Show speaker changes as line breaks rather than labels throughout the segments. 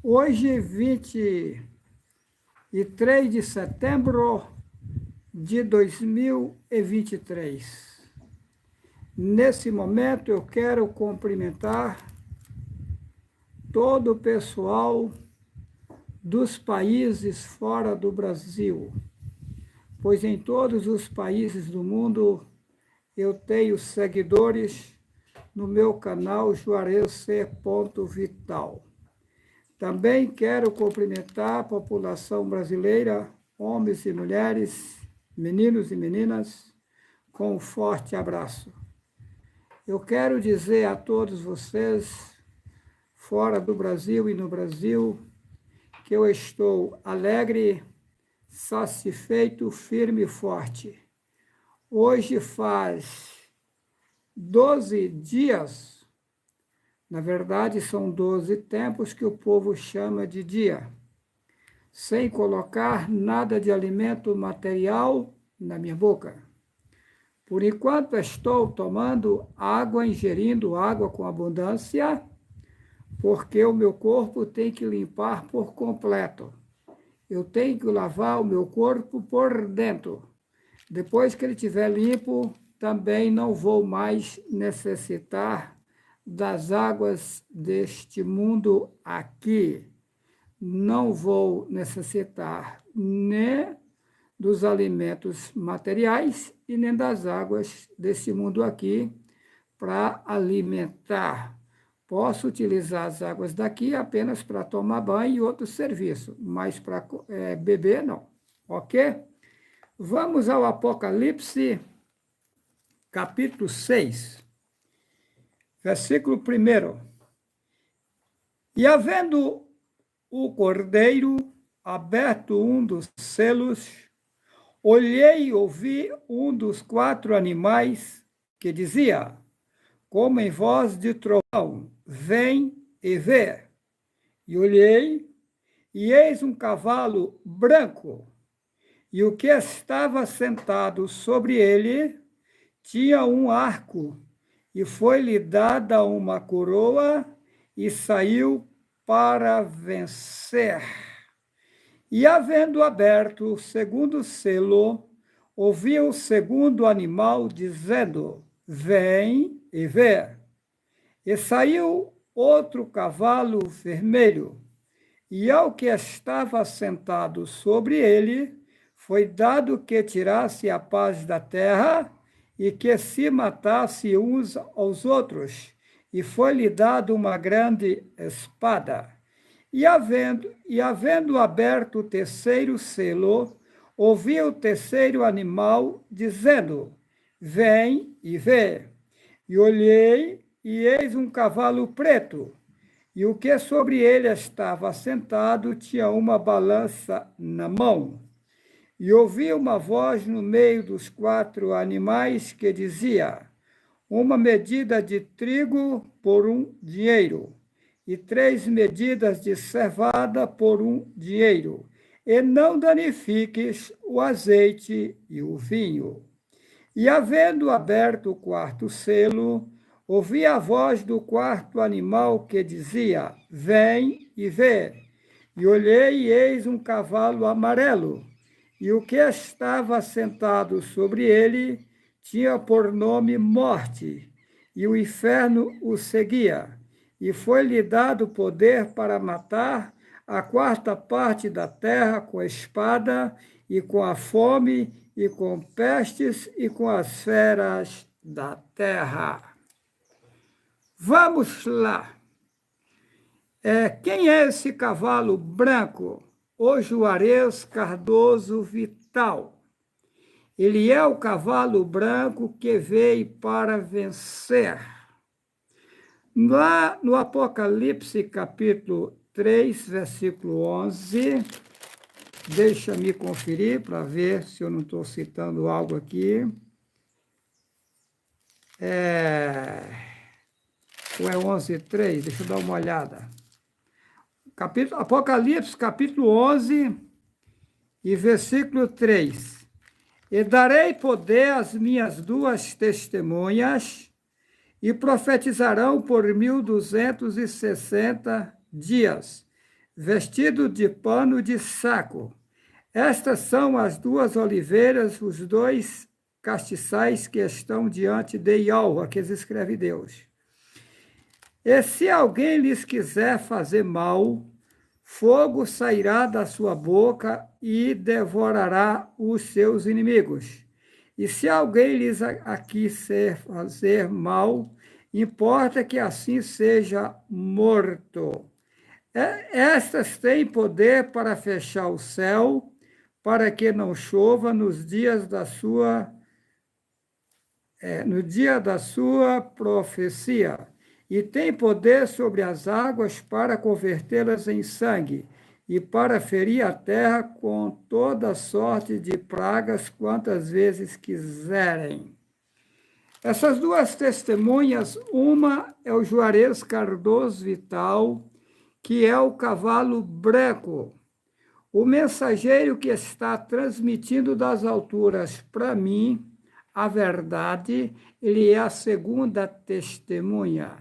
Hoje, 23 de setembro de 2023. Nesse momento, eu quero cumprimentar todo o pessoal dos países fora do Brasil, pois em todos os países do mundo eu tenho seguidores no meu canal Juarez C. Vital. Também quero cumprimentar a população brasileira, homens e mulheres, meninos e meninas, com um forte abraço. Eu quero dizer a todos vocês, fora do Brasil e no Brasil, que eu estou alegre, satisfeito, firme e forte. Hoje faz 12 dias. Na verdade, são 12 tempos que o povo chama de dia, sem colocar nada de alimento material na minha boca. Por enquanto, estou tomando água, ingerindo água com abundância, porque o meu corpo tem que limpar por completo. Eu tenho que lavar o meu corpo por dentro. Depois que ele estiver limpo, também não vou mais necessitar das águas deste mundo aqui. Não vou necessitar nem dos alimentos materiais e nem das águas deste mundo aqui para alimentar. Posso utilizar as águas daqui apenas para tomar banho e outro serviço, mas para beber não, ok? Vamos ao Apocalipse, capítulo 6. Versículo 1. E havendo o cordeiro aberto um dos selos, olhei e ouvi um dos 4 animais que dizia, como em voz de trovão, vem e vê. E olhei, e eis um cavalo branco, e o que estava sentado sobre ele tinha um arco, e foi-lhe dada uma coroa, e saiu para vencer. E havendo aberto o segundo selo, ouvi o segundo animal dizendo, vem e vê. E saiu outro cavalo vermelho, e ao que estava sentado sobre ele, foi dado que tirasse a paz da terra, e que se matasse uns aos outros, e foi-lhe dado uma grande espada. E havendo aberto o terceiro selo, ouvi o terceiro animal dizendo, vem e vê. E olhei, e eis um cavalo preto, e o que sobre ele estava sentado tinha uma balança na mão. E ouvi uma voz no meio dos 4 animais que dizia, uma medida de trigo por 1 dinheiro, e 3 medidas de cevada por 1 dinheiro, e não danifiques o azeite e o vinho. E havendo aberto o 4º selo, ouvi a voz do 4º animal que dizia, vem e vê. E olhei e eis um cavalo amarelo, e o que estava sentado sobre ele tinha por nome Morte, e o inferno o seguia. E foi-lhe dado poder para matar a 4ª parte da terra com a espada, e com a fome, e com pestes, e com as feras da terra. Vamos lá. Quem é esse cavalo branco? O Juarez Cardoso Vital. Ele é o cavalo branco que veio para vencer. Lá no Apocalipse, capítulo 3, versículo 11, deixa-me conferir para ver se eu não estou citando algo aqui. Ou é 11:3? Deixa eu dar uma olhada. Apocalipse, capítulo 11, e versículo 3. E darei poder às minhas 2 testemunhas, e profetizarão por 1260 dias. vestido de pano de saco. Estas são as duas oliveiras, os dois castiçais que estão diante de Yahweh, que escreve Deus. E se alguém lhes quiser fazer mal, fogo sairá da sua boca e devorará os seus inimigos. E se alguém lhes quiser fazer mal, importa que assim seja morto. Estas têm poder para fechar o céu, para que não chova nos dias no dia da sua profecia, e tem poder sobre as águas para convertê-las em sangue, e para ferir a terra com toda sorte de pragas quantas vezes quiserem. Essas duas testemunhas, uma é o Juarez Cardoso Vital, que é o cavalo branco, o mensageiro que está transmitindo das alturas para mim a verdade. Ele é a segunda testemunha.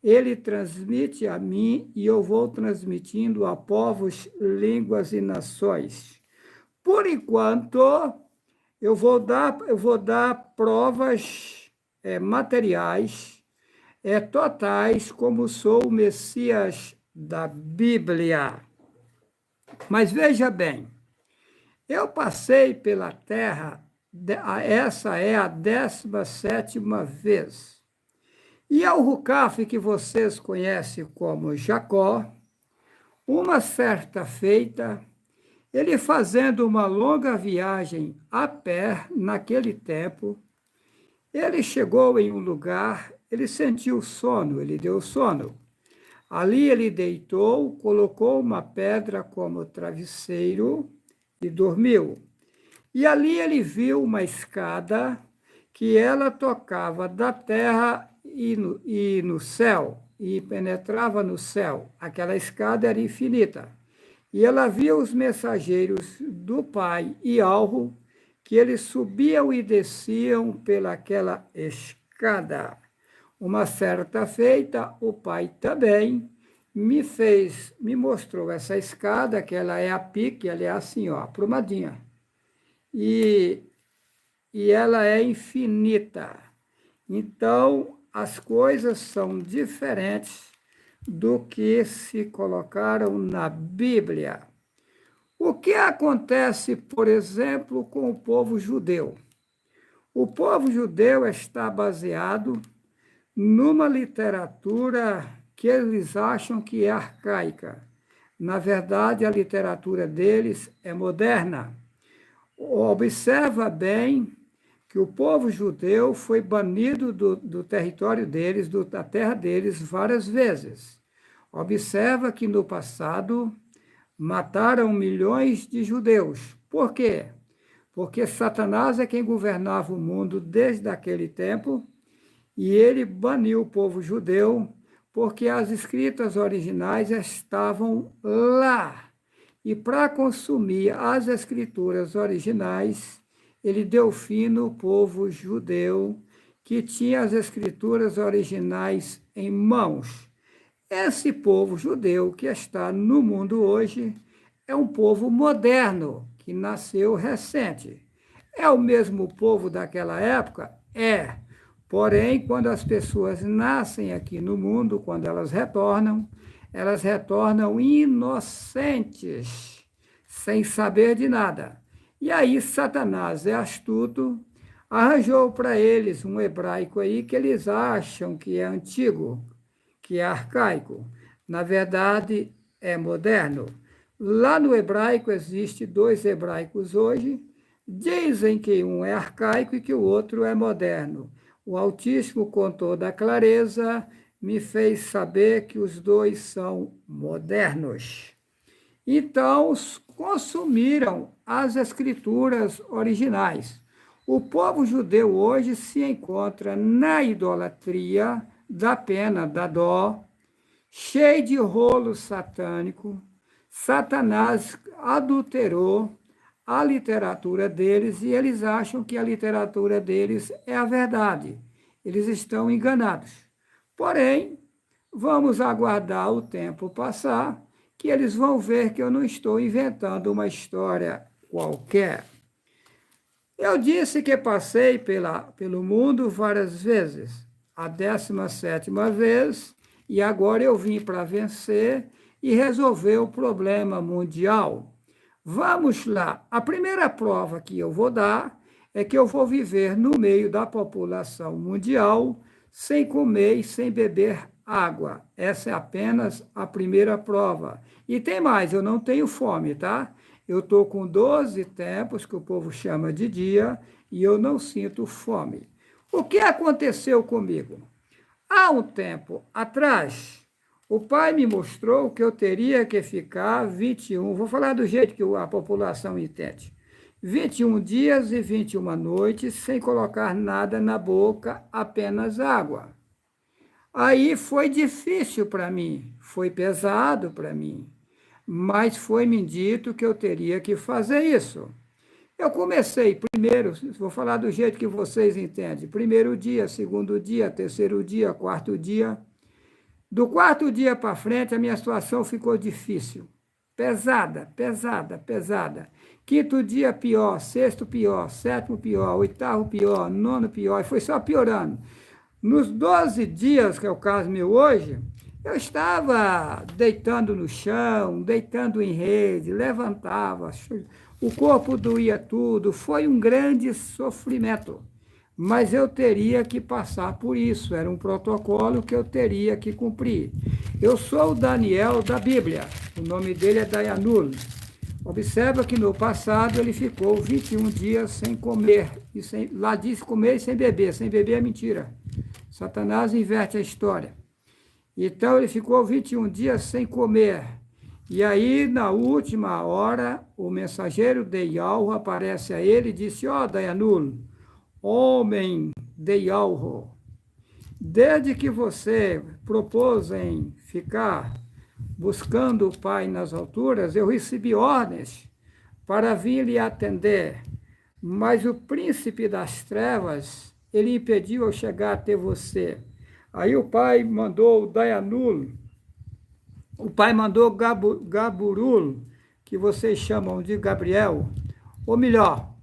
Ele transmite a mim e eu vou transmitindo a povos, línguas e nações. Por enquanto, eu vou dar provas materiais, totais, como sou o Messias da Bíblia. Mas veja bem, eu passei pela terra, essa é a 17ª vez. E ao Rucaf, que vocês conhecem como Jacó, uma certa feita, ele fazendo uma longa viagem a pé naquele tempo, ele chegou em um lugar, ele sentiu sono, ele deu sono. Ali ele deitou, colocou uma pedra como travesseiro e dormiu. E ali ele viu uma escada que ela tocava da terra e no céu, e penetrava no céu. Aquela escada era infinita. E ela viu os mensageiros do Pai e Alvo, que eles subiam e desciam pelaquela escada. Uma certa feita, o Pai também me mostrou essa escada, que ela é a pique, ela é assim, ó, aprumadinha. E ela é infinita. Então, as coisas são diferentes do que se colocaram na Bíblia. O que acontece, por exemplo, com o povo judeu? O povo judeu está baseado numa literatura que eles acham que é arcaica. Na verdade, a literatura deles é moderna. Observa bem que o povo judeu foi banido do território deles, da terra deles, várias vezes. Observa que no passado mataram milhões de judeus. Por quê? Porque Satanás é quem governava o mundo desde aquele tempo, e ele baniu o povo judeu porque as escritas originais estavam lá. E para consumir as escrituras originais, ele deu fim no povo judeu, que tinha as escrituras originais em mãos. Esse povo judeu que está no mundo hoje é um povo moderno, que nasceu recente. É o mesmo povo daquela época? É. Porém, quando as pessoas nascem aqui no mundo, quando elas retornam inocentes, sem saber de nada. E aí Satanás é astuto, arranjou para eles um hebraico aí que eles acham que é antigo, que é arcaico. Na verdade, é moderno. Lá no hebraico existe 2 hebraicos hoje, dizem que um é arcaico e que o outro é moderno. O Altíssimo, com toda a clareza, me fez saber que os 2 são modernos. Então, consumiram as escrituras originais. O povo judeu hoje se encontra na idolatria da pena, da dó, cheio de rolo satânico. Satanás adulterou a literatura deles e eles acham que a literatura deles é a verdade. Eles estão enganados. Porém, vamos aguardar o tempo passar, que eles vão ver que eu não estou inventando uma história qualquer. Eu disse que passei pelo mundo várias vezes, a 17ª vez, e agora eu vim para vencer e resolver o problema mundial. Vamos lá. A primeira prova que eu vou dar é que eu vou viver no meio da população mundial sem comer e sem beber água. Essa é apenas a primeira prova. E tem mais, eu não tenho fome, tá? Eu estou com 12 tempos, que o povo chama de dia, e eu não sinto fome. O que aconteceu comigo? Há um tempo atrás, o pai me mostrou que eu teria que ficar 21, vou falar do jeito que a população entende, 21 dias e 21 noites sem colocar nada na boca, apenas água. Aí foi difícil para mim, foi pesado para mim, mas foi-me dito que eu teria que fazer isso. Eu comecei primeiro, vou falar do jeito que vocês entendem, primeiro dia, segundo dia, terceiro dia, quarto dia. Do quarto dia para frente, a minha situação ficou difícil, pesada, pesada, pesada. Quinto dia pior, sexto pior, sétimo pior, oitavo pior, nono pior, e foi só piorando. Nos 12 dias, que é o caso meu hoje, eu estava deitando no chão, deitando em rede, levantava, o corpo doía tudo, foi um grande sofrimento. Mas eu teria que passar por isso, era um protocolo que eu teria que cumprir. Eu sou o Daniel da Bíblia, o nome dele é Dayanul. Observa que no passado ele ficou 21 dias sem comer, lá diz comer e sem beber é mentira. Satanás inverte a história. Então ele ficou 21 dias sem comer. E aí, na última hora, o mensageiro de Yahweh aparece a ele e disse: ó, Dayanul, homem de Yahweh, desde que você propôs em ficar buscando o Pai nas alturas, eu recebi ordens para vir lhe atender, mas o príncipe das trevas, ele impediu eu chegar até você. Aí o pai mandou o Dayanul, o pai mandou Gaburul, que vocês chamam de Gabriel, ou melhor,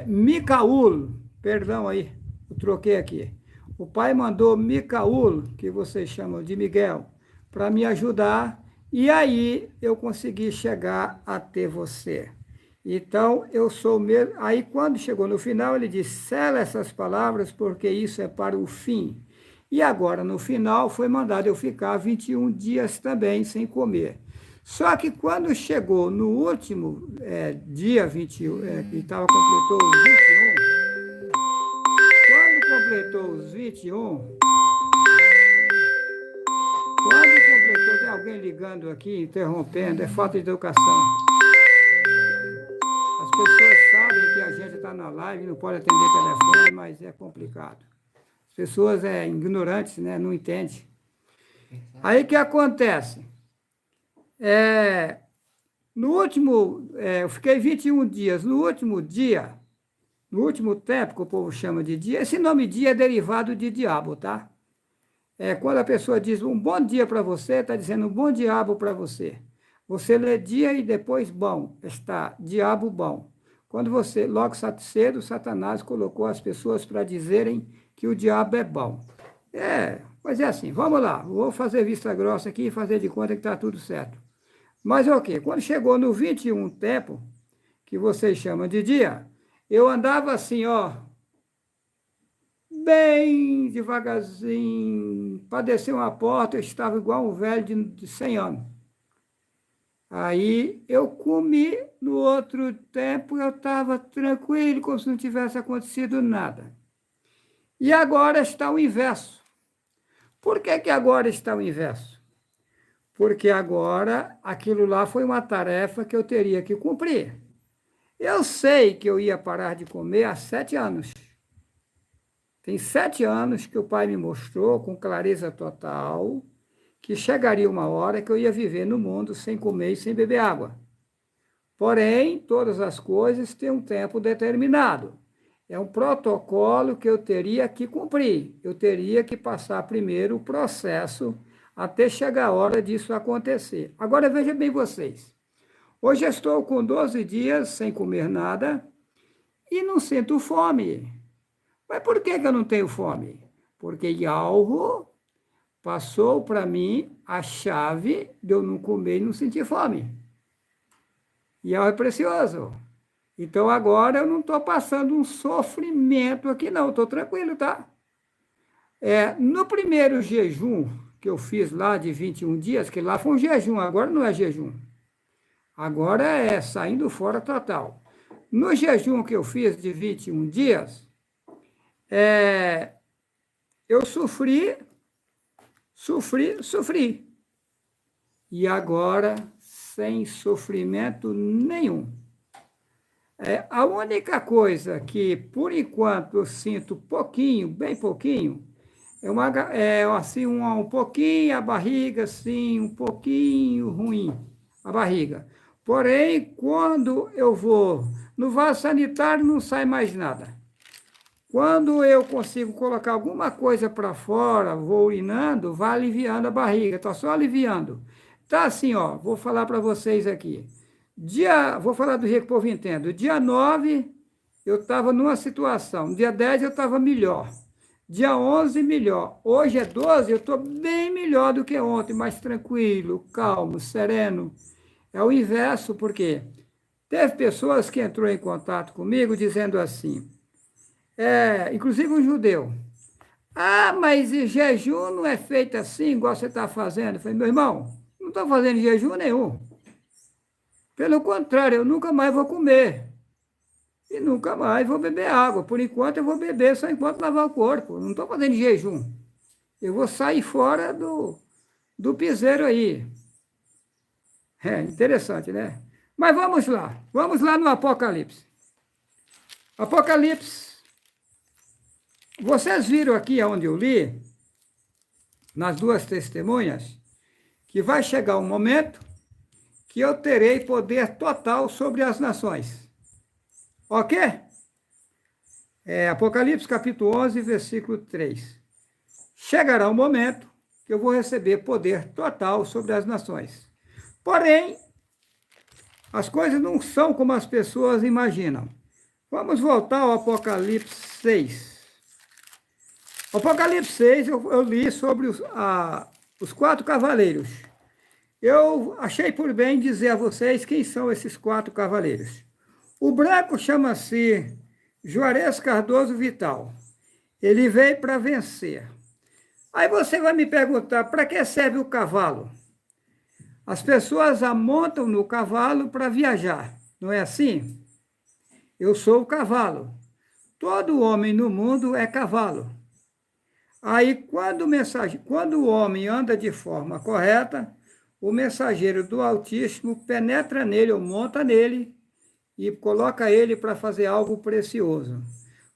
Micaul, perdão aí, eu troquei aqui. O pai mandou Micaul, que vocês chamam de Miguel, para me ajudar, e aí eu consegui chegar até você. Então, eu sou mesmo. Aí, quando chegou no final, ele disse: sela essas palavras, porque isso é para o fim. E agora, no final, foi mandado eu ficar 21 dias também sem comer. Só que quando chegou no último dia 21, que completou os 21, quando completou os 21, tem alguém ligando aqui, interrompendo, é falta de educação. As pessoas sabem que a gente está na live, não pode atender telefone, mas é complicado. As pessoas ignorantes, né, não entendem. Aí o que acontece? No último, eu fiquei 21 dias. No último dia, no último tempo, que o povo chama de dia, esse nome dia é derivado de diabo, tá? Quando a pessoa diz um bom dia para você, está dizendo um bom diabo para você. Você lê dia e depois bom, está diabo bom. Quando você, logo cedo, Satanás colocou as pessoas para dizerem que o diabo é bom. Mas é assim, vamos lá, vou fazer vista grossa aqui e fazer de conta que está tudo certo. Mas ok, quando chegou no 21 tempo, que vocês chamam de dia, eu andava assim, ó, bem devagarzinho, para descer uma porta, eu estava igual um velho de 100 anos. Aí eu comi, no outro tempo eu estava tranquilo, como se não tivesse acontecido nada. E agora está o inverso. Por que agora está o inverso? Porque agora aquilo lá foi uma tarefa que eu teria que cumprir. Eu sei que eu ia parar de comer há 7 anos. Tem 7 anos que o pai me mostrou com clareza total que chegaria uma hora que eu ia viver no mundo sem comer e sem beber água. Porém, todas as coisas têm um tempo determinado. É um protocolo que eu teria que cumprir. Eu teria que passar primeiro o processo até chegar a hora disso acontecer. Agora veja bem vocês. Hoje eu estou com 12 dias sem comer nada e não sinto fome. Mas por que eu não tenho fome? Porque algo passou para mim a chave de eu não comer e não sentir fome. E algo é precioso. Então agora eu não estou passando um sofrimento aqui, não. Estou tranquilo, tá? No primeiro jejum que eu fiz lá de 21 dias, que lá foi um jejum, agora não é jejum. Agora é saindo fora total. No jejum que eu fiz de 21 dias, eu sofri. E agora, sem sofrimento nenhum. A única coisa que, por enquanto, eu sinto pouquinho, bem pouquinho, assim, um pouquinho a barriga, assim, um pouquinho ruim a barriga. Porém, quando eu vou no vaso sanitário, não sai mais nada. Quando eu consigo colocar alguma coisa para fora, vou urinando, vai aliviando a barriga, está só aliviando. Tá assim, ó, vou falar para vocês aqui. Vou falar do jeito que o povo entende. Dia 9, eu estava numa situação. Dia 10, eu estava melhor. Dia 11, melhor. Hoje é 12, eu estou bem melhor do que ontem, mais tranquilo, calmo, sereno. É o inverso, porque teve pessoas que entrou em contato comigo dizendo assim, inclusive um judeu. Ah, mas jejum não é feito assim, igual você está fazendo. Eu falei, meu irmão, não estou fazendo jejum nenhum. Pelo contrário, eu nunca mais vou comer. E nunca mais vou beber água. Por enquanto, eu vou beber só enquanto lavar o corpo. Não estou fazendo jejum. Eu vou sair fora do piseiro aí. Interessante, né? Mas vamos lá. Vamos lá no Apocalipse. Apocalipse. Vocês viram aqui onde eu li, nas duas testemunhas, que vai chegar um momento que eu terei poder total sobre as nações. Ok? Apocalipse capítulo 11, versículo 3. Chegará um momento que eu vou receber poder total sobre as nações. Porém, as coisas não são como as pessoas imaginam. Vamos voltar ao Apocalipse 6. Apocalipse 6, eu li sobre os 4 cavaleiros. Eu achei por bem dizer a vocês quem são esses 4 cavaleiros. O branco chama-se Juarez Cardoso Vital. Ele veio para vencer. Aí você vai me perguntar, para que serve o cavalo? As pessoas amontam no cavalo para viajar, não é assim? Eu sou o cavalo. Todo homem no mundo é cavalo. Aí, quando o homem anda de forma correta, o mensageiro do Altíssimo penetra nele ou monta nele e coloca ele para fazer algo precioso.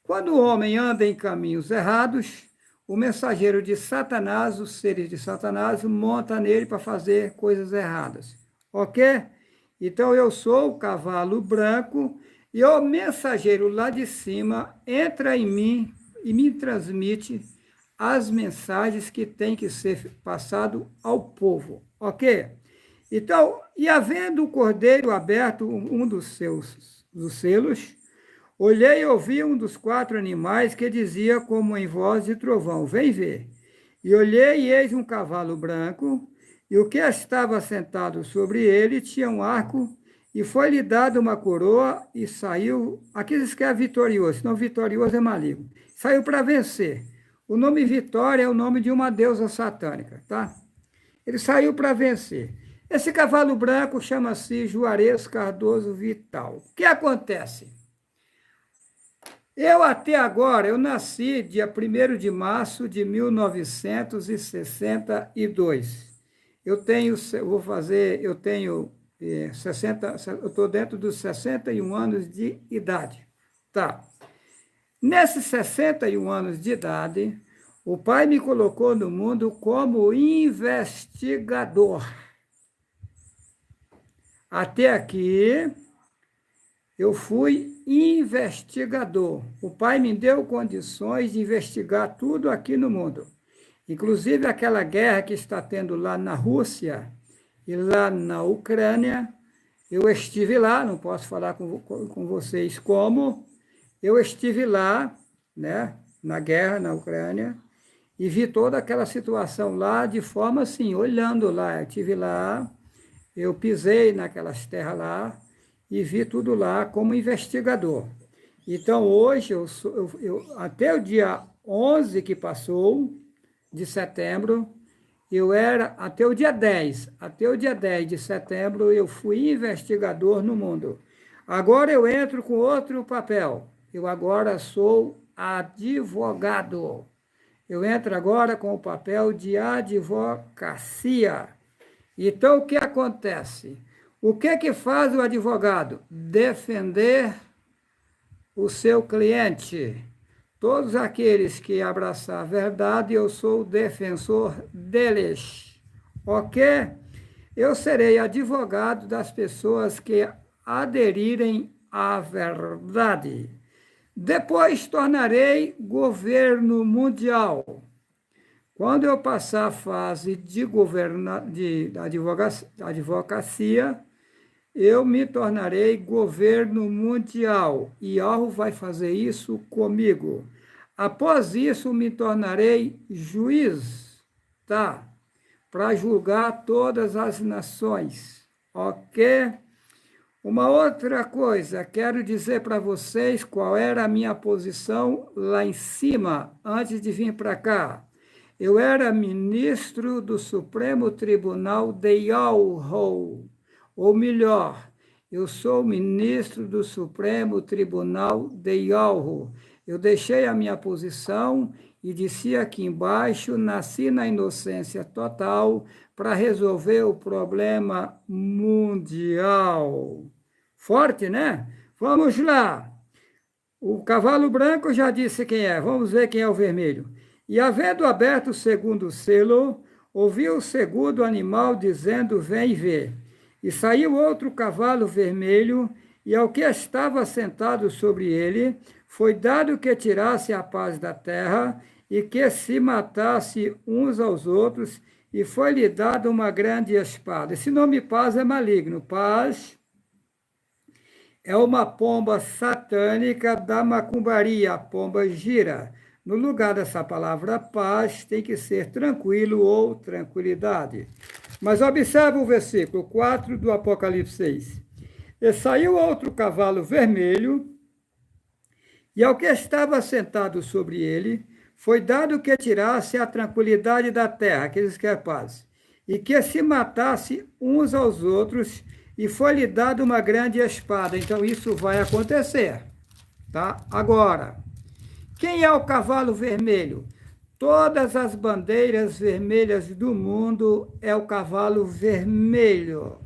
Quando o homem anda em caminhos errados, o mensageiro de Satanás, os seres de Satanás, monta nele para fazer coisas erradas. Ok? Então, eu sou o cavalo branco e o mensageiro lá de cima entra em mim e me transmite as mensagens que têm que ser passado ao povo, ok? Então, e havendo o cordeiro aberto um dos selos, olhei e ouvi um dos 4 animais que dizia como em voz de trovão, vem ver. E olhei e eis um cavalo branco, e o que estava sentado sobre ele tinha um arco, e foi-lhe dada uma coroa, e saiu, aqui diz que é vitorioso, senão vitorioso é maligno, saiu para vencer. O nome Vitória é o nome de uma deusa satânica, tá? Ele saiu para vencer. Esse cavalo branco chama-se Juarez Cardoso Vital. O que acontece? Eu até agora, eu nasci dia 1º de março de 1962. Eu tenho 60, eu estou dentro dos 61 anos de idade. Tá. Nesses 61 anos de idade, o pai me colocou no mundo como investigador. Até aqui, eu fui investigador. O pai me deu condições de investigar tudo aqui no mundo. Inclusive aquela guerra que está tendo lá na Rússia e lá na Ucrânia, eu estive lá, não posso falar com vocês como, eu estive lá, né, na guerra na Ucrânia, e vi toda aquela situação lá de forma assim, olhando lá. Eu estive lá, eu pisei naquelas terras lá e vi tudo lá como investigador. Então, hoje, até o dia 11 que passou, de setembro, eu era, até o dia 10 de setembro, eu fui investigador no mundo. Agora eu entro com outro papel. Eu agora sou advogado. Eu entro agora com o papel de advocacia. Então, o que acontece? O que faz o advogado? Defender o seu cliente. Todos aqueles que abraçar a verdade, eu sou o defensor deles. Ok? Eu serei advogado das pessoas que aderirem à verdade. Depois tornarei governo mundial. Quando eu passar a fase de advocacia, eu me tornarei governo mundial e algo vai fazer isso comigo. Após isso, me tornarei juiz, tá? Para julgar todas as nações, ok? Uma outra coisa, quero dizer para vocês qual era a minha posição lá em cima, antes de vir para cá. Eu era ministro do Supremo Tribunal de Idaho, ou melhor, eu sou ministro do Supremo Tribunal de Idaho. Eu deixei a minha posição e disse aqui embaixo, nasci na inocência total para resolver o problema mundial. Forte, né? Vamos lá. O cavalo branco já disse quem é. Vamos ver quem é o vermelho. E havendo aberto o segundo selo, ouvi o segundo animal dizendo, vem ver. E saiu outro cavalo vermelho, e ao que estava sentado sobre ele, foi dado que tirasse a paz da terra, e que se matasse uns aos outros, e foi-lhe dada uma grande espada. Esse nome paz é maligno. Paz é uma pomba satânica da macumbaria, a pomba gira. No lugar dessa palavra paz, tem que ser tranquilo ou tranquilidade. Mas observa o versículo 4 do Apocalipse 6. E saiu outro cavalo vermelho, e ao que estava sentado sobre ele, foi dado que tirasse a tranquilidade da terra, aqueles que querem paz, e que se matasse uns aos outros, e foi-lhe dada uma grande espada. Então isso vai acontecer, tá? Agora, quem é o cavalo vermelho? Todas as bandeiras vermelhas do mundo é o cavalo vermelho.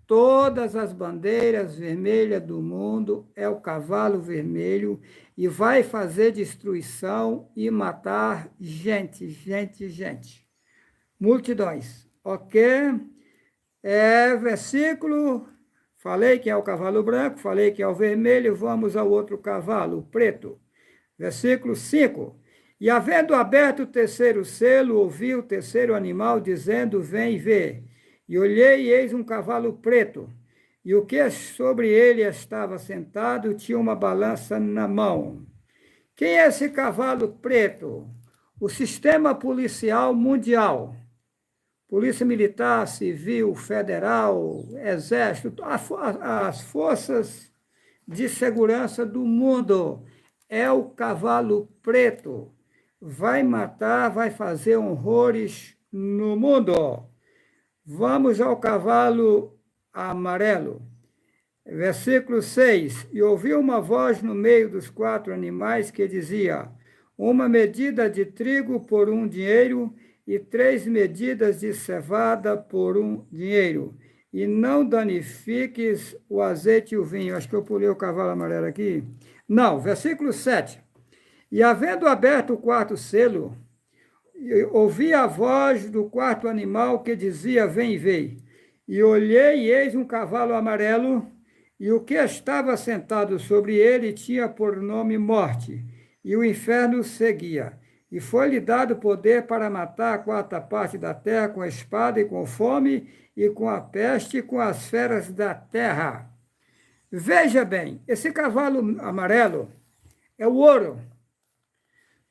Todas as bandeiras vermelhas do mundo é o cavalo vermelho e vai fazer destruição e matar gente. Multidões, ok? Versículo, falei que é o cavalo branco, falei que é o vermelho, vamos ao outro cavalo, o preto. Versículo 5. E havendo aberto o terceiro selo, ouvi o terceiro animal dizendo, vem ver. E olhei, e eis um cavalo preto, e o que sobre ele estava sentado tinha uma balança na mão. Quem é esse cavalo preto? O sistema policial mundial. Polícia Militar, Civil, Federal, Exército, as forças de segurança do mundo. É o cavalo preto. Vai matar, vai fazer horrores no mundo. Vamos ao cavalo amarelo. Versículo 6. E ouvi uma voz no meio dos quatro animais que dizia, uma medida de trigo por um dinheiro e 3 medidas de cevada por um dinheiro. E não danifiques o azeite e o vinho. Acho que eu pulei o cavalo amarelo aqui. Não, versículo 7. E havendo aberto o quarto selo, ouvi a voz do quarto animal que dizia, vem ver. E olhei, e eis um cavalo amarelo, e o que estava sentado sobre ele tinha por nome Morte, e o inferno seguia. e foi-lhe dado poder para matar a quarta parte da terra com a espada e com fome, e com a peste e com as feras da terra. Veja bem, esse cavalo amarelo é o ouro.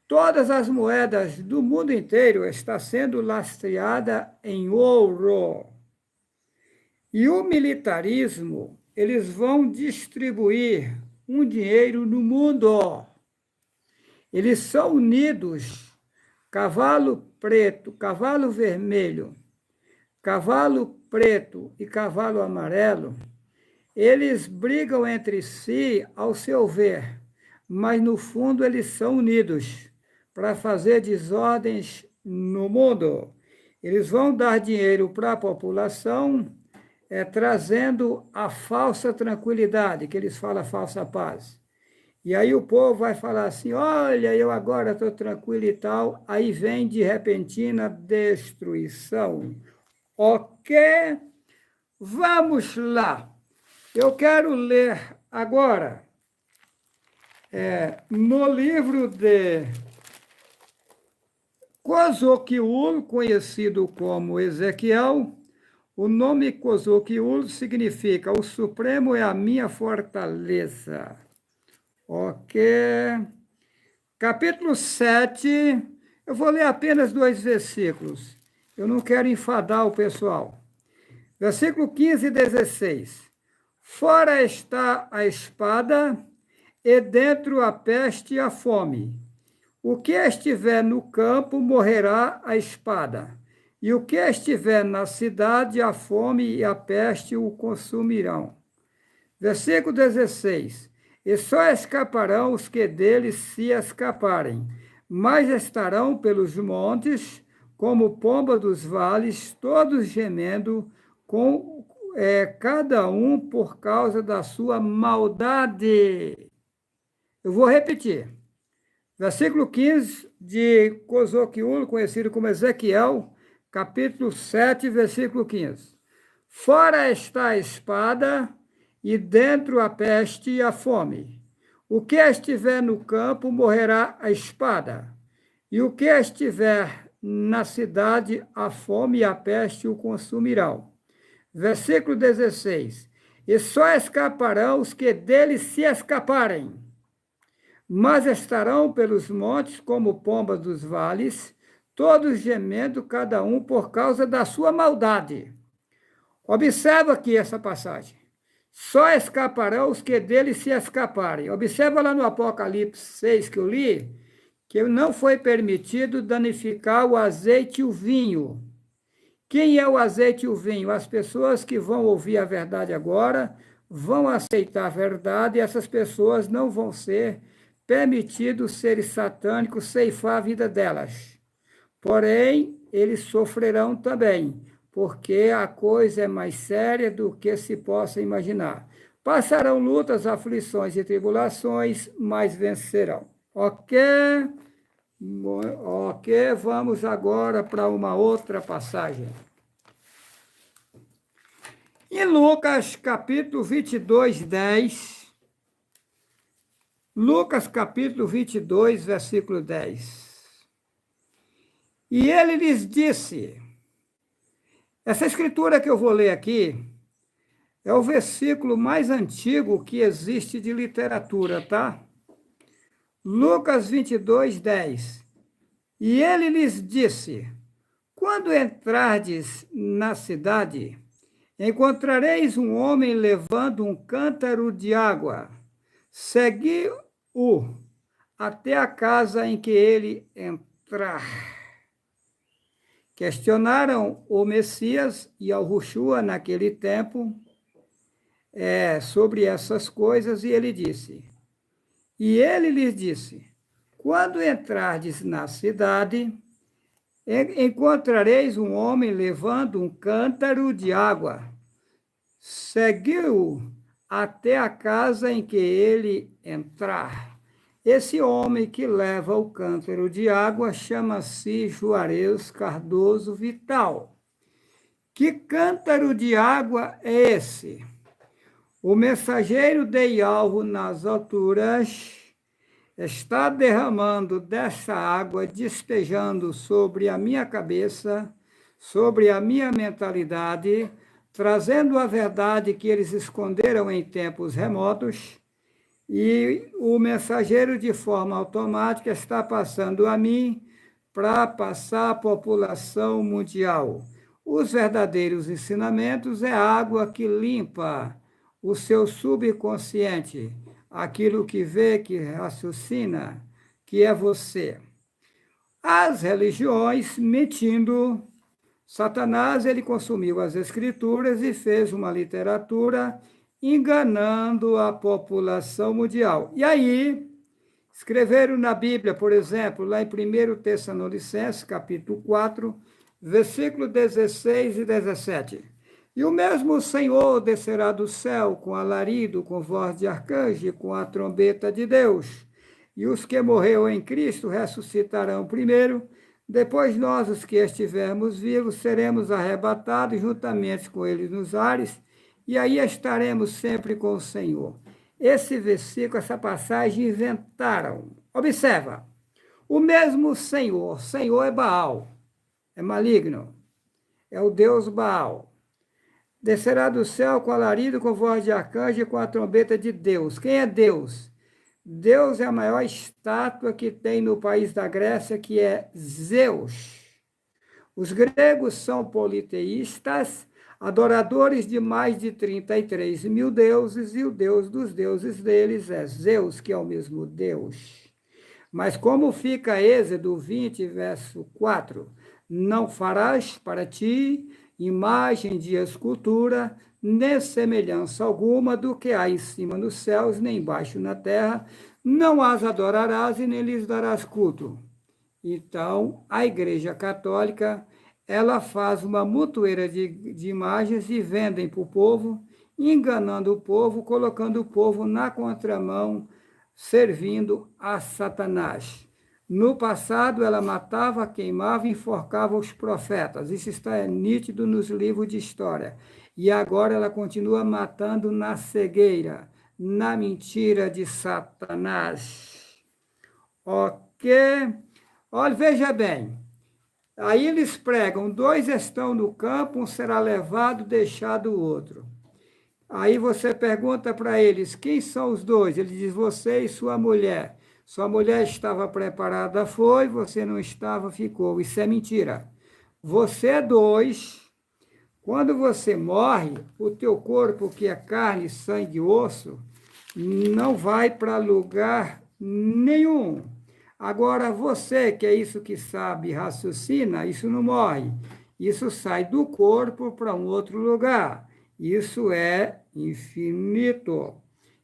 Todas as moedas do mundo inteiro estão sendo lastreadas em ouro. E o militarismo, eles vão distribuir um dinheiro no mundo. Eles são unidos, cavalo preto, cavalo vermelho, cavalo preto e cavalo amarelo, eles brigam entre si ao seu ver, mas no fundo eles são unidos para fazer desordens no mundo. Eles vão dar dinheiro para a população, trazendo a falsa tranquilidade, que eles falam falsa paz. E aí o povo vai falar assim, olha, eu agora estou tranquilo e tal, aí vem de repentina destruição. Ok? Vamos lá. Eu quero ler agora, no livro de Cozoquiul, conhecido como Ezequiel. O nome Cozoquiul significa o Supremo é a minha fortaleza. Ok. Capítulo 7, eu vou ler apenas 2 versículos. Eu não quero enfadar o pessoal. Versículo 15 e 16. Fora está a espada, e dentro a peste e a fome. O que estiver no campo morrerá a espada, e o que estiver na cidade, a fome e a peste o consumirão. Versículo 16. E só escaparão os que deles se escaparem, mas estarão pelos montes, como pomba dos vales, todos gemendo, cada um por causa da sua maldade. Eu vou repetir. Versículo 15 de Cozoquiul, conhecido como Ezequiel, capítulo 7, versículo 15. Fora está a espada, e dentro a peste e a fome. O que estiver no campo morrerá a espada, e o que estiver na cidade, a fome e a peste o consumirão. Versículo 16. E só escaparão os que deles se escaparem, mas estarão pelos montes como pombas dos vales, todos gemendo, cada um por causa da sua maldade. Observa aqui essa passagem. Só escaparão os que deles se escaparem. Observa lá no Apocalipse 6 que eu li, que não foi permitido danificar o azeite e o vinho. Quem é o azeite e o vinho? As pessoas que vão ouvir a verdade agora, vão aceitar a verdade, e essas pessoas não vão ser permitidos seres satânicos ceifar a vida delas. Porém, eles sofrerão também, porque a coisa é mais séria do que se possa imaginar. Passarão lutas, aflições e tribulações, mas vencerão. Ok? Ok, vamos agora para uma outra passagem. Em Lucas, capítulo 22, 10... Lucas, capítulo 22, versículo 10. E ele lhes disse... Essa escritura que eu vou ler aqui é o versículo mais antigo que existe de literatura, tá? Lucas 22, 10. E ele lhes disse: quando entrardes na cidade, encontrareis um homem levando um cântaro de água. Segui-o até a casa em que ele entrar. Questionaram o Messias e ao Yahushua naquele tempo sobre essas coisas, e ele lhes disse, quando entrardes na cidade, encontrareis um homem levando um cântaro de água. Seguiu até a casa em que ele entrar. Esse homem que leva o cântaro de água chama-se Juarez Cardoso Vital. Que cântaro de água é esse? O mensageiro de Yahweh nas alturas está derramando dessa água, despejando sobre a minha cabeça, sobre a minha mentalidade, trazendo a verdade que eles esconderam em tempos remotos, e o mensageiro, de forma automática, está passando a mim para passar à população mundial. Os verdadeiros ensinamentos é água que limpa o seu subconsciente, aquilo que vê, que raciocina, que é você. As religiões, mentindo, Satanás, ele consumiu as escrituras e fez uma literatura enganando a população mundial. E aí, escreveram na Bíblia, por exemplo, lá em 1 Tessalonicenses, capítulo 4, versículo 16 e 17. E o mesmo Senhor descerá do céu com alarido, com voz de arcanjo, com a trombeta de Deus. E os que morreram em Cristo ressuscitarão primeiro. Depois nós, os que estivermos vivos, seremos arrebatados juntamente com eles nos ares, e aí estaremos sempre com o Senhor. Esse versículo, essa passagem inventaram. Observa, o mesmo Senhor é Baal, é maligno, é o Deus Baal. Descerá do céu com alarido, com voz de arcanjo e com a trombeta de Deus. Quem é Deus? Deus é a maior estátua que tem no país da Grécia, que é Zeus. Os gregos são politeístas, adoradores de mais de 33 mil deuses, e o Deus dos deuses deles é Zeus, que é o mesmo Deus. Mas como fica Êxodo 20, verso 4, não farás para ti imagem de escultura, nem semelhança alguma do que há em cima nos céus, nem embaixo na terra, não as adorarás e nem lhes darás culto. Então, a Igreja Católica, ela faz uma montoeira de imagens e vendem para o povo, enganando o povo, colocando o povo na contramão, servindo a Satanás. No passado, ela matava, queimava e enforcava os profetas. Isso está nítido nos livros de história. E agora ela continua matando na cegueira, na mentira de Satanás. Ok? Olha, veja bem. Aí eles pregam, 2 estão no campo, um será levado, deixado o outro. Aí você pergunta para eles, quem são os 2? Ele diz, você e sua mulher. Sua mulher estava preparada, foi, você não estava, ficou. Isso é mentira. Você é 2. Quando você morre, o teu corpo, que é carne, sangue e osso, não vai para lugar nenhum. Agora, você, que é isso que sabe, raciocina, isso não morre. Isso sai do corpo para um outro lugar. Isso é infinito.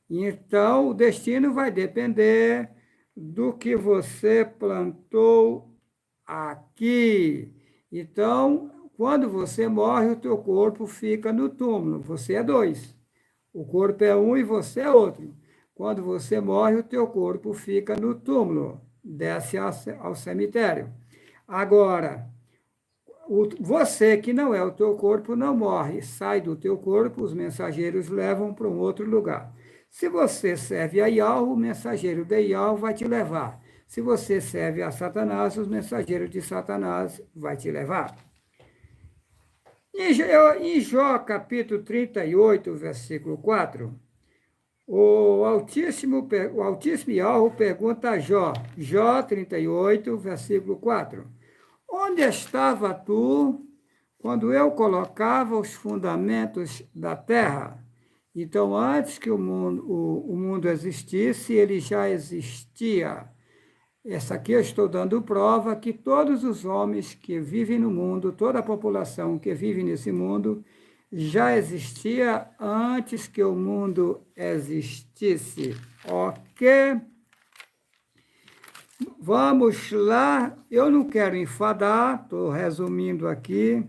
Então, o destino vai depender do que você plantou aqui. Então, quando você morre, o teu corpo fica no túmulo. Você é 2. O corpo é um e você é outro. Quando você morre, o teu corpo fica no túmulo. Desce ao cemitério. Agora, você que não é o teu corpo não morre. Sai do teu corpo, os mensageiros levam para um outro lugar. Se você serve a Yahweh, o mensageiro de Yahweh vai te levar. Se você serve a Satanás, os mensageiros de Satanás vai te levar. Em Jó, capítulo 38, versículo 4, o Altíssimo Yahweh pergunta a Jó, Jó 38, versículo 4, onde estava tu quando eu colocava os fundamentos da terra? Então, antes que o mundo existisse, ele já existia. Essa aqui eu estou dando prova que todos os homens que vivem no mundo, toda a população que vive nesse mundo, já existia antes que o mundo existisse. Ok? Vamos lá. Eu não quero enfadar, estou resumindo aqui.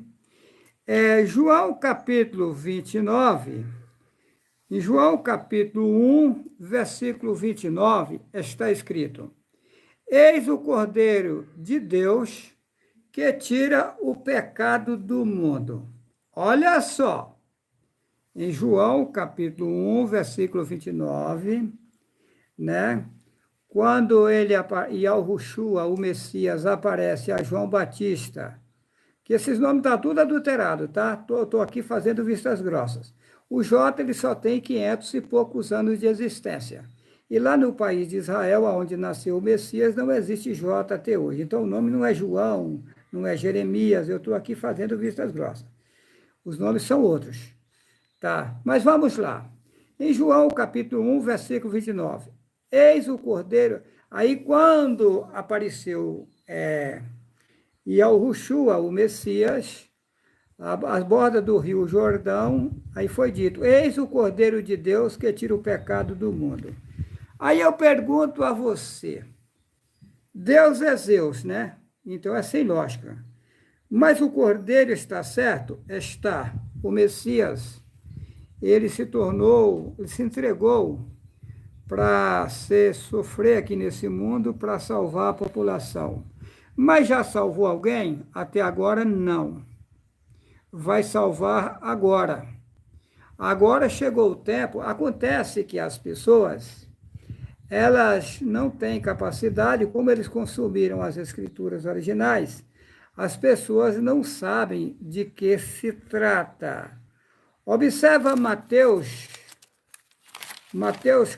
João capítulo 29, em João capítulo 1, versículo 29, está escrito: eis o Cordeiro de Deus que tira o pecado do mundo. Olha só, em João capítulo 1, versículo 29, né? quando ele e ao Rushua, o Messias, aparece a João Batista, que esses nomes estão tudo adulterados, tá? Tô aqui fazendo vistas grossas. O J, ele só tem 500 e poucos anos de existência. E lá no país de Israel, onde nasceu o Messias, não existe J até hoje. Então o nome não é João, não é Jeremias, eu estou aqui fazendo vistas grossas. Os nomes são outros, tá? Mas vamos lá. Em João, capítulo 1, versículo 29. Eis o Cordeiro. Aí quando apareceu e ao Rushua, o Messias, às bordas do rio Jordão, aí foi dito, eis o Cordeiro de Deus que tira o pecado do mundo. Aí eu pergunto a você, Deus é Zeus, né? Então é sem lógica. Mas o Cordeiro está certo? Está. O Messias, ele se entregou para sofrer aqui nesse mundo, para salvar a população. Mas já salvou alguém? Até agora, não. Vai salvar agora. Agora chegou o tempo. Acontece que as pessoas, elas não têm capacidade, como eles consumiram as escrituras originais, as pessoas não sabem de que se trata. Observa Mateus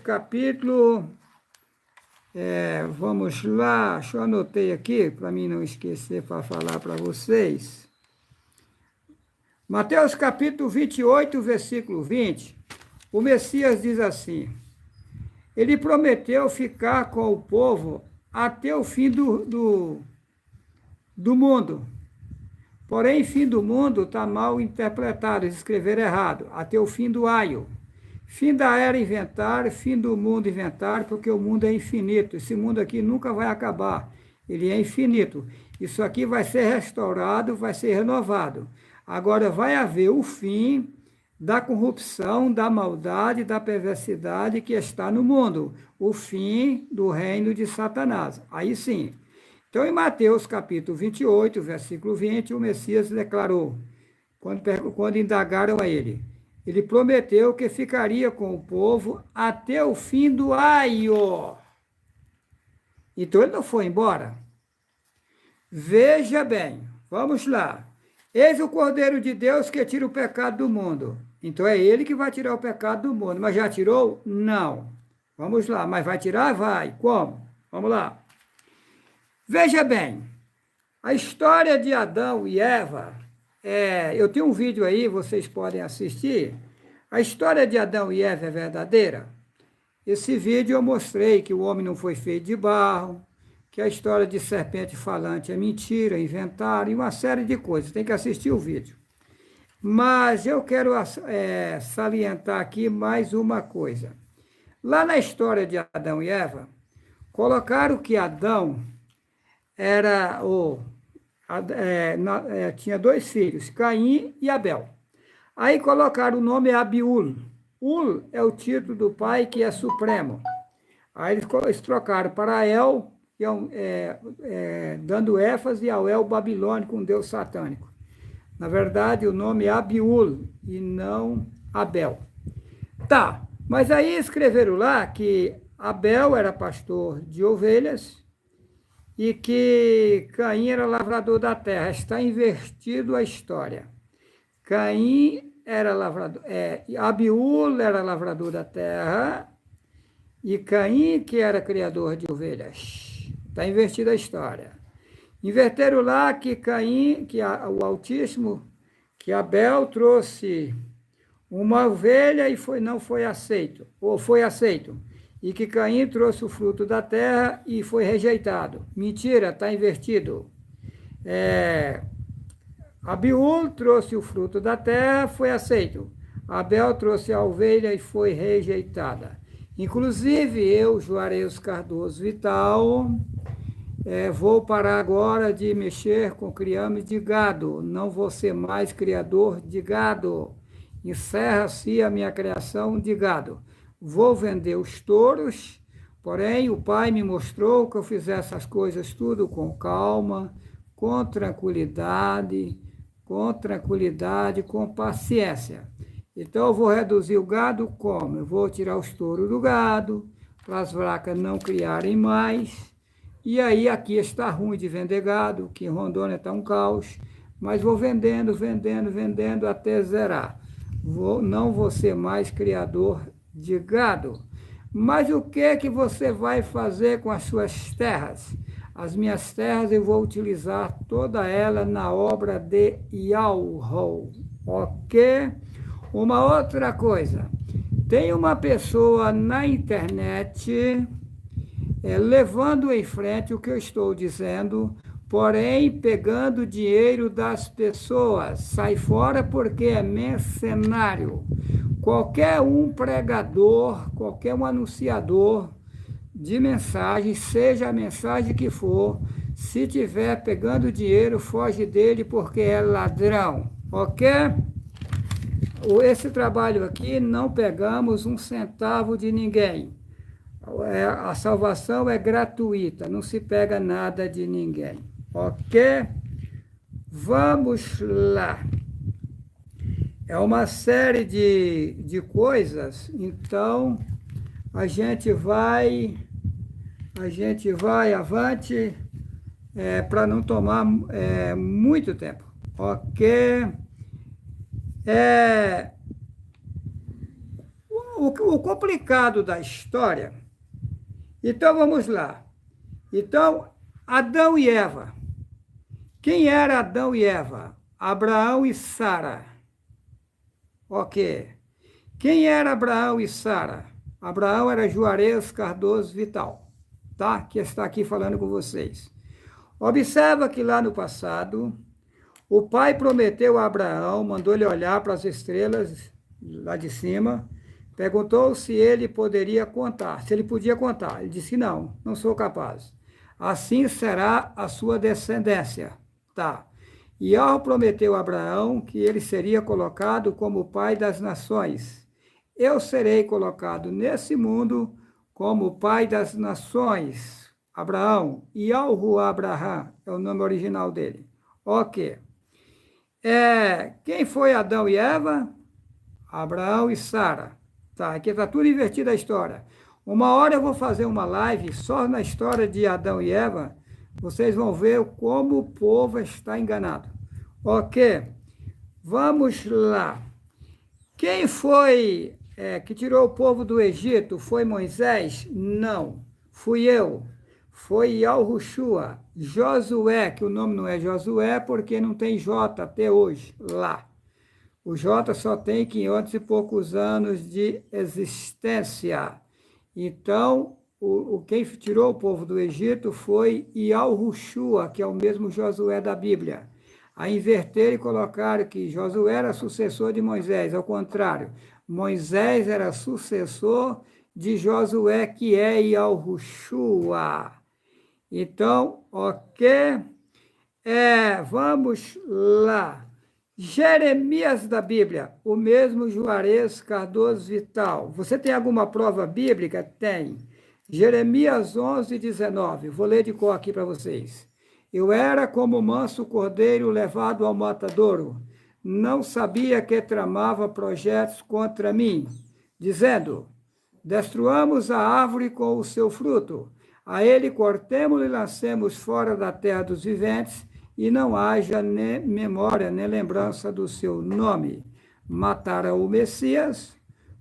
capítulo, vamos lá, deixa eu anotei aqui, para mim não esquecer para falar para vocês. Mateus capítulo 28, versículo 20, o Messias diz assim, ele prometeu ficar com o povo até o fim do mundo. Porém, fim do mundo está mal interpretado, eles escreveram errado, até o fim do aio. Fim da era inventário, fim do mundo inventário, porque o mundo é infinito. Esse mundo aqui nunca vai acabar, ele é infinito. Isso aqui vai ser restaurado, vai ser renovado. Agora vai haver o fim da corrupção, da maldade, da perversidade que está no mundo. O fim do reino de Satanás. Aí sim. Então, em Mateus capítulo 28, versículo 20, o Messias declarou, quando indagaram a ele, ele prometeu que ficaria com o povo até o fim do aio. Então, ele não foi embora. Veja bem, vamos lá. Eis o Cordeiro de Deus que tira o pecado do mundo. Então, é ele que vai tirar o pecado do mundo. Mas já tirou? Não. Vamos lá. Mas vai tirar? Vai. Como? Vamos lá. Veja bem, a história de Adão e Eva, eu tenho um vídeo aí, vocês podem assistir. A história de Adão e Eva é verdadeira? Esse vídeo eu mostrei que o homem não foi feito de barro, que a história de serpente falante é mentira, inventaram, e uma série de coisas. Tem que assistir o vídeo. Mas eu quero salientar aqui mais uma coisa. Lá na história de Adão e Eva, colocaram que Adão tinha 2 filhos, Caim e Abel. Aí colocaram o nome Abiúl. Ul é o título do pai que é supremo. Aí eles trocaram para El, que dando ênfase ao El babilônico, um deus satânico. Na verdade, o nome é Abiúl e não Abel. Tá, mas aí escreveram lá que Abel era pastor de ovelhas e que Caim era lavrador da terra. Está invertido a história. Caim era lavrador, Abiúl era lavrador da terra e Caim que era criador de ovelhas. Está invertida a história. Inverteram lá que Caim, o Altíssimo, que Abel trouxe uma ovelha e não foi aceito, ou foi aceito. E que Caim trouxe o fruto da terra e foi rejeitado. Mentira, está invertido. Abiúl trouxe o fruto da terra, foi aceito. Abel trouxe a ovelha e foi rejeitada. Inclusive, eu, Juarez Cardoso Vital, vou parar agora de mexer com criame de gado. Não vou ser mais criador de gado. Encerra-se a minha criação de gado. Vou vender os touros, porém o pai me mostrou que eu fizesse as coisas tudo com calma, com tranquilidade, com paciência. Então eu vou reduzir o gado como? Eu vou tirar os touros do gado, para as vacas não criarem mais. E aí aqui está ruim de vender gado, que em Rondônia está um caos, mas vou vendendo, vendendo, vendendo até zerar. Não vou ser mais criador de gado. Mas o que você vai fazer com as suas terras? As minhas terras eu vou utilizar toda ela na obra de Yahoo, ok? Uma outra coisa, tem uma pessoa na internet levando em frente o que eu estou dizendo, porém pegando dinheiro das pessoas. Sai fora porque é mercenário. Qualquer um pregador, qualquer um anunciador de mensagem, seja a mensagem que for, se tiver pegando dinheiro, foge dele porque é ladrão, ok? Esse trabalho aqui não pegamos um centavo de ninguém. A salvação é gratuita, não se pega nada de ninguém, ok? Vamos lá. É uma série de coisas, então a gente vai avante para não tomar muito tempo, ok? O complicado da história. Então vamos lá. Então, Adão e Eva. Quem era Adão e Eva? Abraão e Sara. Ok. Quem era Abraão e Sara? Abraão era Juarez Cardoso Vital, tá? Que está aqui falando com vocês. Observa que lá no passado, o pai prometeu a Abraão, mandou ele olhar para as estrelas lá de cima, perguntou se ele poderia contar, se ele podia contar. Ele disse que não, não sou capaz. Assim será a sua descendência. Tá. E Yahweh prometeu a Abraão que ele seria colocado como o pai das nações. Eu serei colocado nesse mundo como o pai das nações. Abraão, Yahweh Abraham, é o nome original dele. Ok. Quem foi Adão e Eva? Abraão e Sara. Tá, aqui está tudo invertido a história. Uma hora eu vou fazer uma live só na história de Adão e Eva. Vocês vão ver como o povo está enganado. Ok? Vamos lá. Quem foi que tirou o povo do Egito? Foi Moisés? Não. Fui eu. Foi Yahushua. Josué, que o nome não é Josué porque não tem J até hoje lá. O J só tem 500 e poucos anos de existência. Então, quem tirou o povo do Egito foi Yahushua, que é o mesmo Josué da Bíblia. A inverter e colocar que Josué era sucessor de Moisés, ao contrário. Moisés era sucessor de Josué, que é Yahushua. Então, ok? Vamos lá. Jeremias da Bíblia, o mesmo Juarez Cardoso Vital. Você tem alguma prova bíblica? Tem. Jeremias 11, 19. Vou ler de cor aqui para vocês. Eu era como manso cordeiro levado ao matadouro. Não sabia que tramava projetos contra mim, dizendo: destruamos a árvore com o seu fruto. A ele cortemo-lo e lancemos fora da terra dos viventes, e não haja nem memória, nem lembrança do seu nome. Mataram o Messias,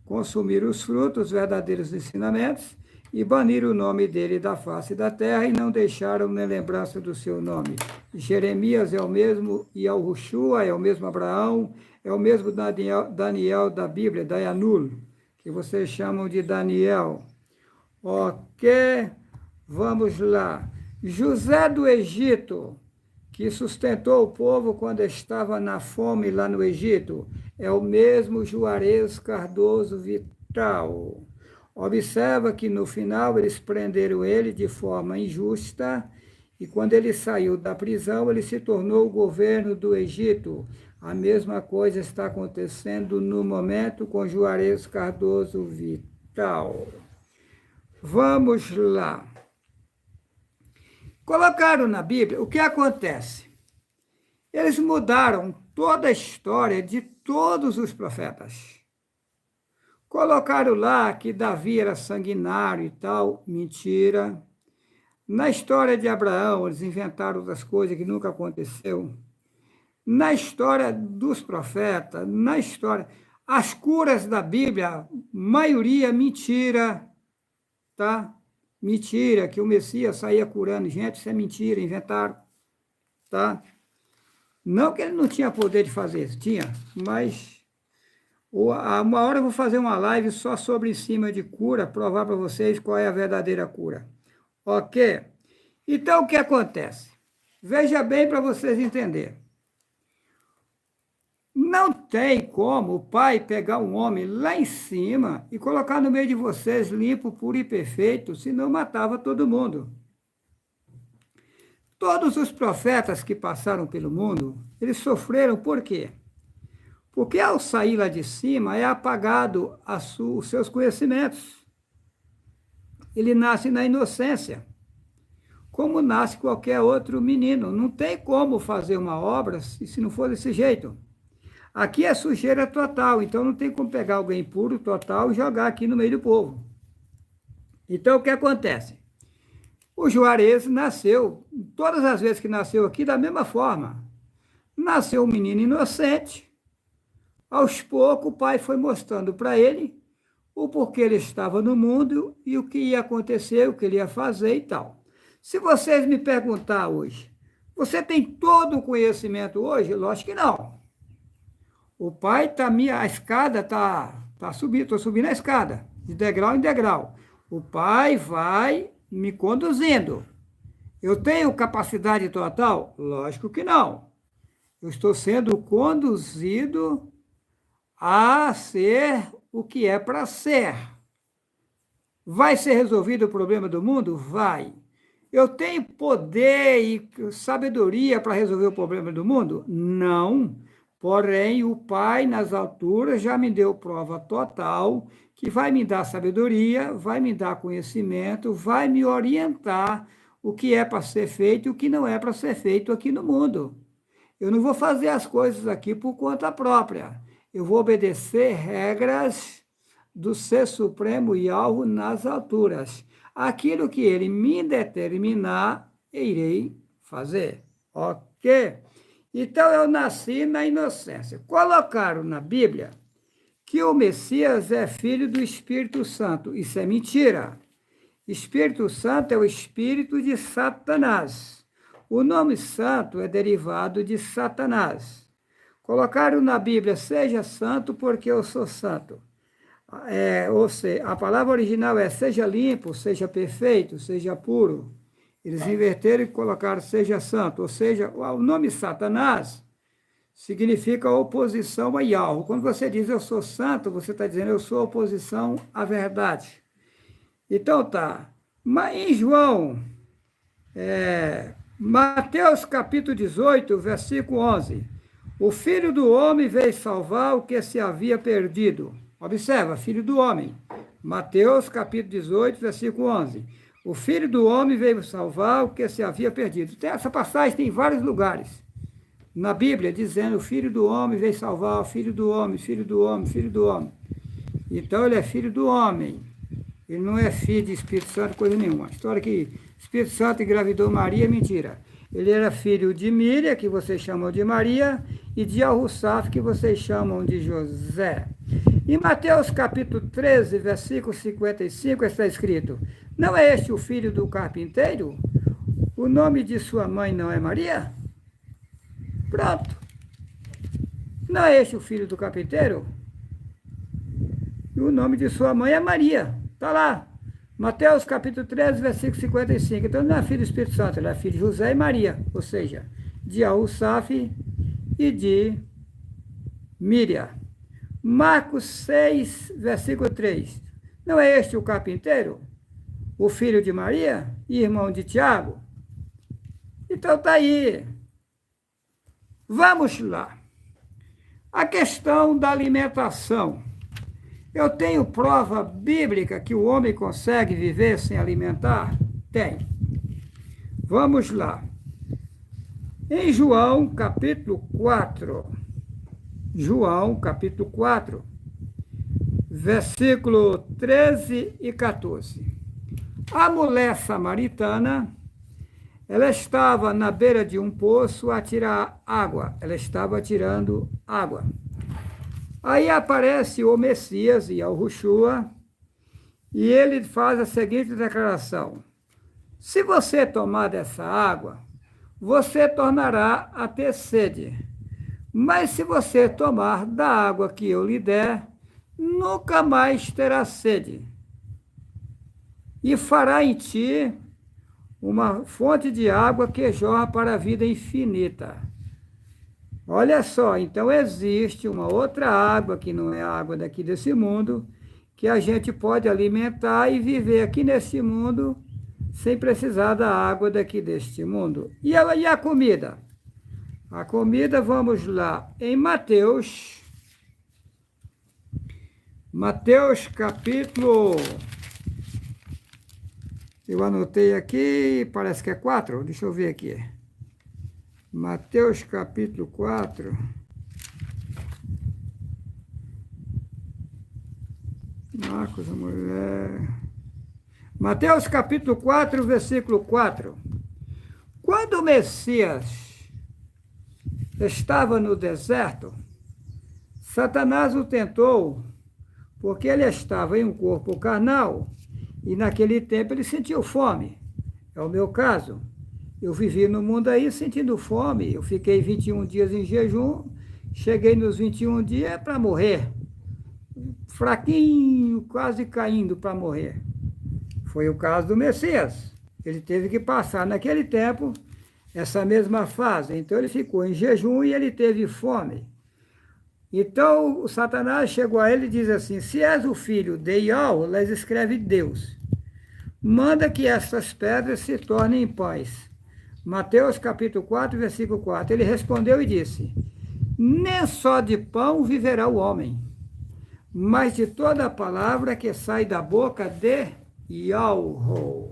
consumiram os frutos, os verdadeiros ensinamentos, e baniram o nome dele da face da terra, e não deixaram nem lembrança do seu nome. Jeremias é o mesmo Yahushua, é o mesmo Abraão, é o mesmo Daniel da Bíblia, Dayanul, que vocês chamam de Daniel. Ok, vamos lá. José do Egito, que sustentou o povo quando estava na fome lá no Egito, é o mesmo Juarez Cardoso Vital. Observa que no final eles prenderam ele de forma injusta, e quando ele saiu da prisão, ele se tornou o governo do Egito. A mesma coisa está acontecendo no momento com Juarez Cardoso Vital. Vamos lá. Colocaram na Bíblia, o que acontece? Eles mudaram toda a história de todos os profetas. Colocaram lá que Davi era sanguinário e tal, mentira. Na história de Abraão, eles inventaram outras coisas que nunca aconteceu. Na história dos profetas, na história... As curas da Bíblia, maioria mentira, tá? Mentira, que o Messias saía curando gente, isso é mentira, inventaram, tá? Não que ele não tinha poder de fazer isso, tinha, mas uma hora eu vou fazer uma live só sobre em cima de cura, provar para vocês qual é a verdadeira cura. Ok? Então, o que acontece? Veja bem para vocês entenderem. Não tem como o pai pegar um homem lá em cima e colocar no meio de vocês limpo, puro e perfeito, senão matava todo mundo. Todos os profetas que passaram pelo mundo, eles sofreram por quê? Porque ao sair lá de cima é apagado os seus conhecimentos. Ele nasce na inocência, como nasce qualquer outro menino. Não tem como fazer uma obra se não for desse jeito. Aqui é sujeira total, então não tem como pegar alguém puro, total, e jogar aqui no meio do povo. Então, o que acontece? O Juarez nasceu, todas as vezes que nasceu aqui, da mesma forma. Nasceu um menino inocente, aos poucos o pai foi mostrando para ele o porquê ele estava no mundo e o que ia acontecer, o que ele ia fazer e tal. Se vocês me perguntar hoje, você tem todo o conhecimento hoje? Lógico que não. O pai está, a escada está subindo, estou subindo a escada, de degrau em degrau. O pai vai me conduzindo. Eu tenho capacidade total? Lógico que não. Eu estou sendo conduzido a ser o que é para ser. Vai ser resolvido o problema do mundo? Vai. Eu tenho poder e sabedoria para resolver o problema do mundo? Não. Porém, o Pai, nas alturas, já me deu prova total que vai me dar sabedoria, vai me dar conhecimento, vai me orientar o que é para ser feito e o que não é para ser feito aqui no mundo. Eu não vou fazer as coisas aqui por conta própria. Eu vou obedecer regras do Ser Supremo e algo nas alturas. Aquilo que ele me determinar, irei fazer. Ok? Então, eu nasci na inocência. Colocaram na Bíblia que o Messias é filho do Espírito Santo. Isso é mentira. Espírito Santo é o espírito de Satanás. O nome santo é derivado de Satanás. Colocaram na Bíblia, seja santo porque eu sou santo. Ou seja, a palavra original é seja limpo, seja perfeito, seja puro. Eles inverteram e colocaram seja santo, ou seja, o nome Satanás significa oposição a Yahweh. Quando você diz eu sou santo, você está dizendo eu sou oposição à verdade. Então tá, mas em João, Mateus capítulo 18, versículo 11, o Filho do Homem veio salvar o que se havia perdido. Observa, Filho do Homem, Mateus capítulo 18, versículo 11. O Filho do Homem veio salvar o que se havia perdido. Essa passagem tem em vários lugares na Bíblia, dizendo o Filho do Homem veio salvar, o Filho do Homem, Filho do Homem, Filho do Homem. Então, ele é Filho do Homem. Ele não é filho de Espírito Santo, coisa nenhuma. A história que Espírito Santo engravidou Maria é mentira. Ele era filho de Míria, que vocês chamam de Maria, e de Arrussaf, que vocês chamam de José. Em Mateus capítulo 13, versículo 55, está escrito: não é este o filho do carpinteiro? O nome de sua mãe não é Maria? Pronto. Não é este o filho do carpinteiro? E o nome de sua mãe é Maria. Está lá. Mateus capítulo 13, versículo 55. Então não é filho do Espírito Santo, ele é filho de José e Maria. Ou seja, de Arrussaf e de Míria. Marcos 6, versículo 3. Não é este o carpinteiro? O filho de Maria e irmão de Tiago? Então está aí. Vamos lá. A questão da alimentação. Eu tenho prova bíblica que o homem consegue viver sem alimentar? Tem. Vamos lá. Em João, capítulo 4. João, capítulo 4. versículo 13 e 14. A mulher samaritana, ela estava na beira de um poço a tirar água. Ela estava tirando água. Aí aparece o Messias, Yahushua, e ele faz a seguinte declaração: se você tomar dessa água, você tornará a ter sede. Mas se você tomar da água que eu lhe der, nunca mais terá sede. E fará em ti uma fonte de água que jorra para a vida infinita. Olha só, então existe uma outra água que não é a água daqui desse mundo, que a gente pode alimentar e viver aqui nesse mundo sem precisar da água daqui deste mundo. E a comida? A comida, vamos lá, em Mateus capítulo, eu anotei aqui, parece que é 4, deixa eu ver aqui. Mateus capítulo 4. Marcos, a mulher. Mateus capítulo 4, versículo 4. Quando o Messias estava no deserto, Satanás o tentou, porque ele estava em um corpo carnal, e naquele tempo ele sentiu fome. É o meu caso. Eu vivi no mundo aí sentindo fome. Eu fiquei 21 dias em jejum, cheguei nos 21 dias para morrer. Fraquinho, quase caindo para morrer. Foi o caso do Messias. Ele teve que passar naquele tempo essa mesma fase. Então ele ficou em jejum e ele teve fome. Então o Satanás chegou a ele e diz assim: se és o filho de Yahweh, escreve Deus, manda que estas pedras se tornem pães. Mateus capítulo 4, versículo 4. Ele respondeu e disse: nem só de pão viverá o homem, mas de toda a palavra que sai da boca de Yahweh.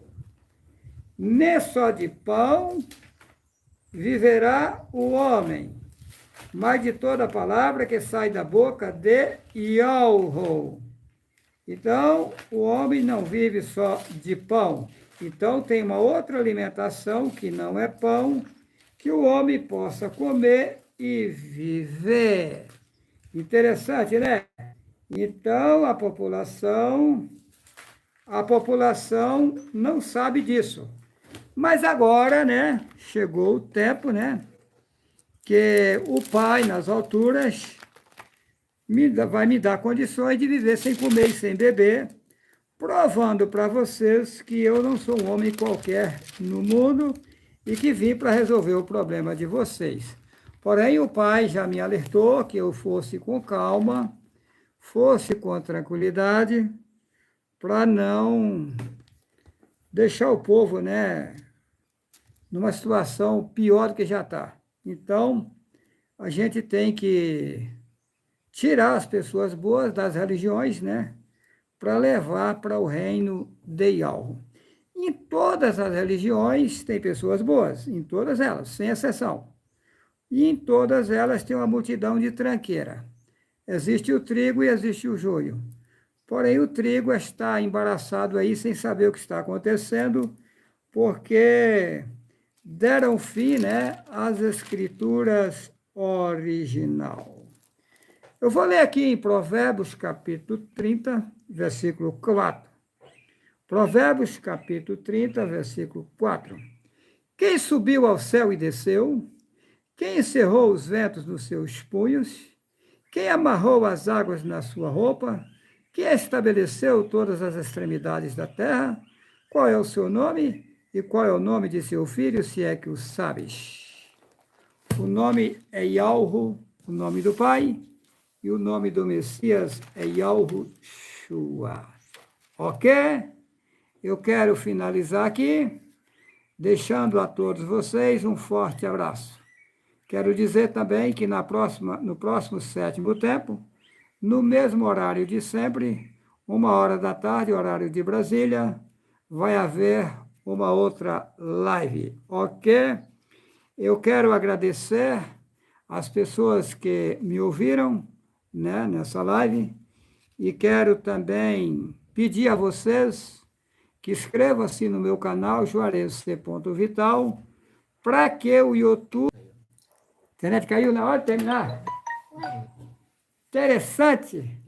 Nem só de pão viverá o homem, mas de toda a palavra que sai da boca de Yahweh. Então, o homem não vive só de pão. Então, tem uma outra alimentação que não é pão, que o homem possa comer e viver. Interessante, né? Então, a população não sabe disso. Mas agora, né, chegou o tempo, né, que o Pai, nas alturas, vai me dar condições de viver sem comer e sem beber, provando para vocês que eu não sou um homem qualquer no mundo e que vim para resolver o problema de vocês. Porém, o Pai já me alertou que eu fosse com calma, fosse com tranquilidade, para não deixar o povo, né, numa situação pior do que já está. Então, a gente tem que tirar as pessoas boas das religiões, né, para levar para o reino de Yahweh. Em todas as religiões tem pessoas boas, em todas elas, sem exceção. E em todas elas tem uma multidão de tranqueira. Existe o trigo e existe o joio. Porém, o trigo está embaraçado aí, sem saber o que está acontecendo, porque deram fim, né, às escrituras original. Eu vou ler aqui em Provérbios, capítulo 30, versículo 4. Provérbios, capítulo 30, versículo 4. Quem subiu ao céu e desceu? Quem encerrou os ventos nos seus punhos? Quem amarrou as águas na sua roupa? Quem estabeleceu todas as extremidades da terra? Qual é o seu nome? E qual é o nome de seu filho, se é que o sabes? O nome é Yahweh, o nome do Pai, e o nome do Messias é Yahushua. Ok? Eu quero finalizar aqui, deixando a todos vocês um forte abraço. Quero dizer também que no próximo 7º tempo, no mesmo horário de sempre, 13h, horário de Brasília, vai haver uma outra live, ok? Eu quero agradecer às pessoas que me ouviram, né, nessa live, E quero também pedir a vocês que inscrevam-se no meu canal, Juarez C. Vital, para que o YouTube... A internet caiu na hora de terminar. Interessante.